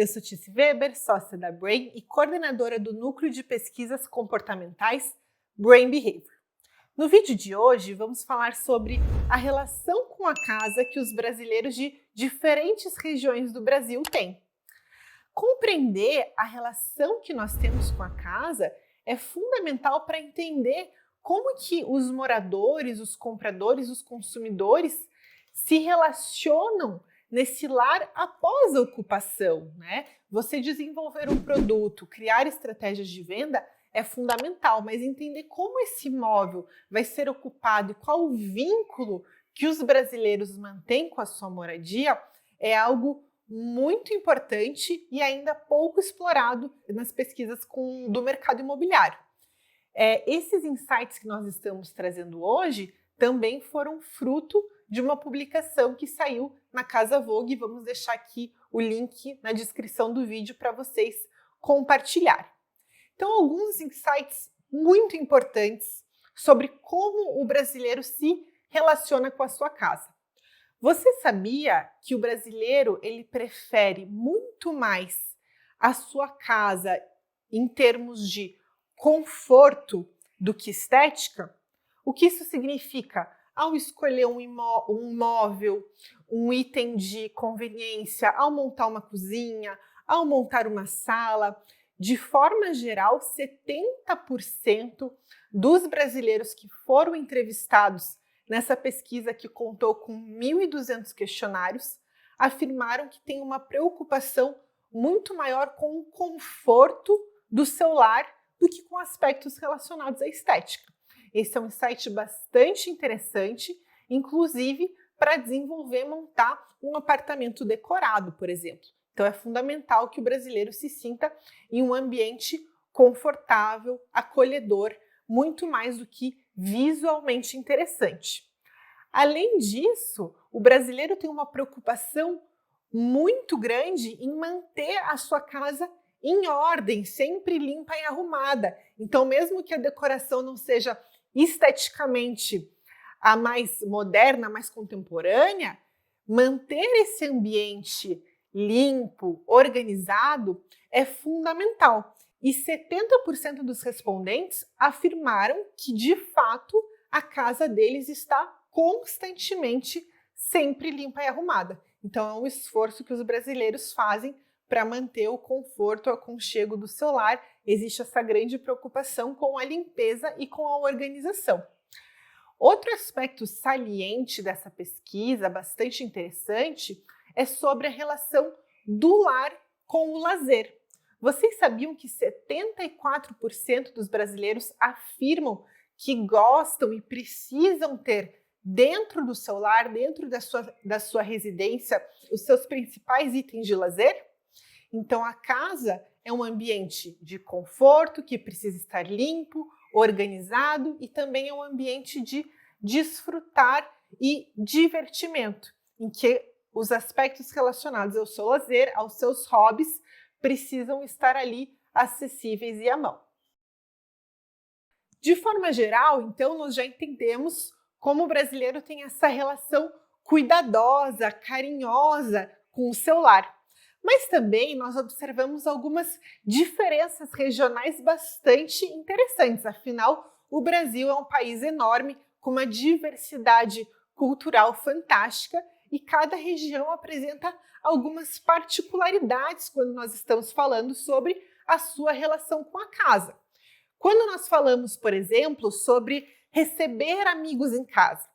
Eu sou Tice Weber, sócia da Brain e coordenadora do Núcleo de Pesquisas Comportamentais Brain Behavior. No vídeo de hoje, vamos falar sobre a relação com a casa que os brasileiros de diferentes regiões do Brasil têm. Compreender a relação que nós temos com a casa é fundamental para entender como que os moradores, os compradores, os consumidores se relacionam nesse lar após a ocupação, né? Você desenvolver um produto, criar estratégias de venda é fundamental, mas entender como esse imóvel vai ser ocupado e qual o vínculo que os brasileiros mantêm com a sua moradia é algo muito importante e ainda pouco explorado nas pesquisas do mercado imobiliário. Esses insights que nós estamos trazendo hoje também foram fruto de uma publicação que saiu na Casa Vogue. Vamos deixar aqui o link na descrição do vídeo para vocês compartilharem. Então, alguns insights muito importantes sobre como o brasileiro se relaciona com a sua casa. Você sabia que o brasileiro ele prefere muito mais a sua casa em termos de conforto do que estética? O que isso significa? Ao escolher um móvel, um item de conveniência, ao montar uma cozinha, ao montar uma sala, de forma geral, 70% dos brasileiros que foram entrevistados nessa pesquisa que contou com 1.200 questionários, afirmaram que tem uma preocupação muito maior com o conforto do seu lar do que com aspectos relacionados à estética. Esse é um insight bastante interessante, inclusive para desenvolver e montar um apartamento decorado, por exemplo. Então é fundamental que o brasileiro se sinta em um ambiente confortável, acolhedor, muito mais do que visualmente interessante. Além disso, o brasileiro tem uma preocupação muito grande em manter a sua casa em ordem, sempre limpa e arrumada. Então, mesmo que a decoração não seja esteticamente a mais moderna, a mais contemporânea, manter esse ambiente limpo, organizado, é fundamental. E 70% dos respondentes afirmaram que, de fato, a casa deles está constantemente sempre limpa e arrumada. Então, é um esforço que os brasileiros fazem para manter o conforto, o aconchego do seu lar. Existe essa grande preocupação com a limpeza e com a organização. Outro aspecto saliente dessa pesquisa, bastante interessante, é sobre a relação do lar com o lazer. Vocês sabiam que 74% dos brasileiros afirmam que gostam e precisam ter dentro do seu lar, dentro da sua residência, os seus principais itens de lazer? Então, a casa é um ambiente de conforto que precisa estar limpo, organizado e também é um ambiente de desfrutar e divertimento, em que os aspectos relacionados ao seu lazer, aos seus hobbies, precisam estar ali acessíveis e à mão. De forma geral, então, nós já entendemos como o brasileiro tem essa relação cuidadosa, carinhosa com o seu lar. Mas também nós observamos algumas diferenças regionais bastante interessantes. Afinal, o Brasil é um país enorme, com uma diversidade cultural fantástica e cada região apresenta algumas particularidades quando nós estamos falando sobre a sua relação com a casa. Quando nós falamos, por exemplo, sobre receber amigos em casa,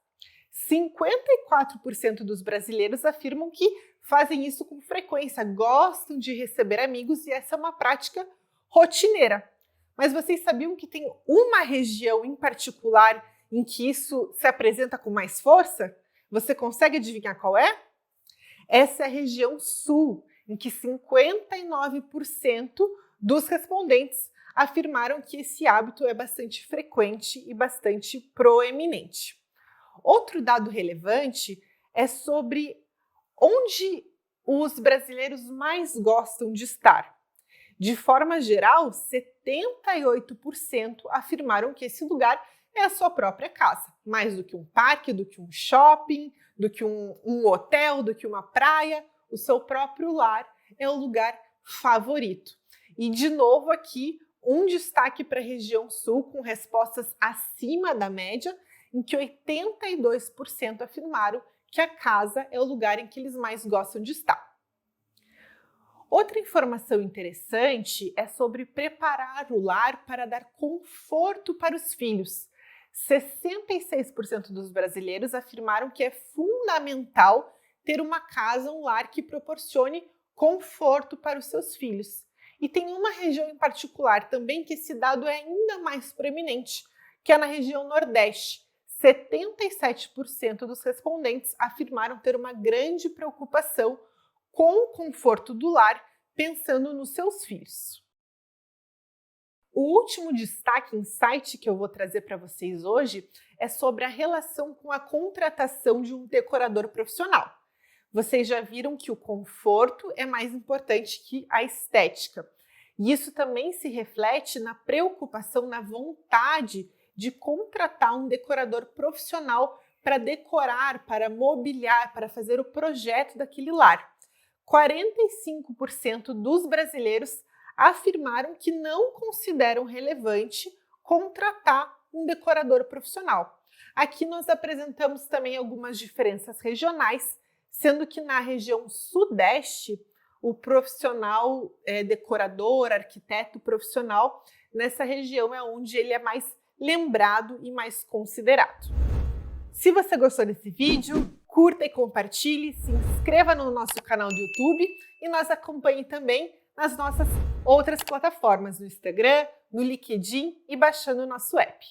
54% dos brasileiros afirmam que fazem isso com frequência, gostam de receber amigos e essa é uma prática rotineira. Mas vocês sabiam que tem uma região em particular em que isso se apresenta com mais força? Você consegue adivinhar qual é? Essa é a região sul, em que 59% dos respondentes afirmaram que esse hábito é bastante frequente e bastante proeminente. Outro dado relevante é sobre onde os brasileiros mais gostam de estar. De forma geral, 78% afirmaram que esse lugar é a sua própria casa, mais do que um parque, do que um shopping, do que um hotel, do que uma praia. O seu próprio lar é o lugar favorito. E de novo aqui, um destaque para a região sul com respostas acima da média, em que 82% afirmaram que a casa é o lugar em que eles mais gostam de estar. Outra informação interessante é sobre preparar o lar para dar conforto para os filhos. 66% dos brasileiros afirmaram que é fundamental ter uma casa, um lar que proporcione conforto para os seus filhos. E tem uma região em particular também que esse dado é ainda mais proeminente, que é na região Nordeste. 77% dos respondentes afirmaram ter uma grande preocupação com o conforto do lar, pensando nos seus filhos. O último destaque, insight que eu vou trazer para vocês hoje é sobre a relação com a contratação de um decorador profissional. Vocês já viram que o conforto é mais importante que a estética. E isso também se reflete na preocupação, na vontade de contratar um decorador profissional para decorar, para mobiliar, para fazer o projeto daquele lar. 45% dos brasileiros afirmaram que não consideram relevante contratar um decorador profissional. Aqui nós apresentamos também algumas diferenças regionais, sendo que na região sudeste, o profissional decorador, arquiteto profissional, nessa região é onde ele é mais lembrado e mais considerado. Se você gostou desse vídeo, curta e compartilhe, se inscreva no nosso canal do YouTube e nos acompanhe também nas nossas outras plataformas, no Instagram, no LinkedIn e baixando o nosso app.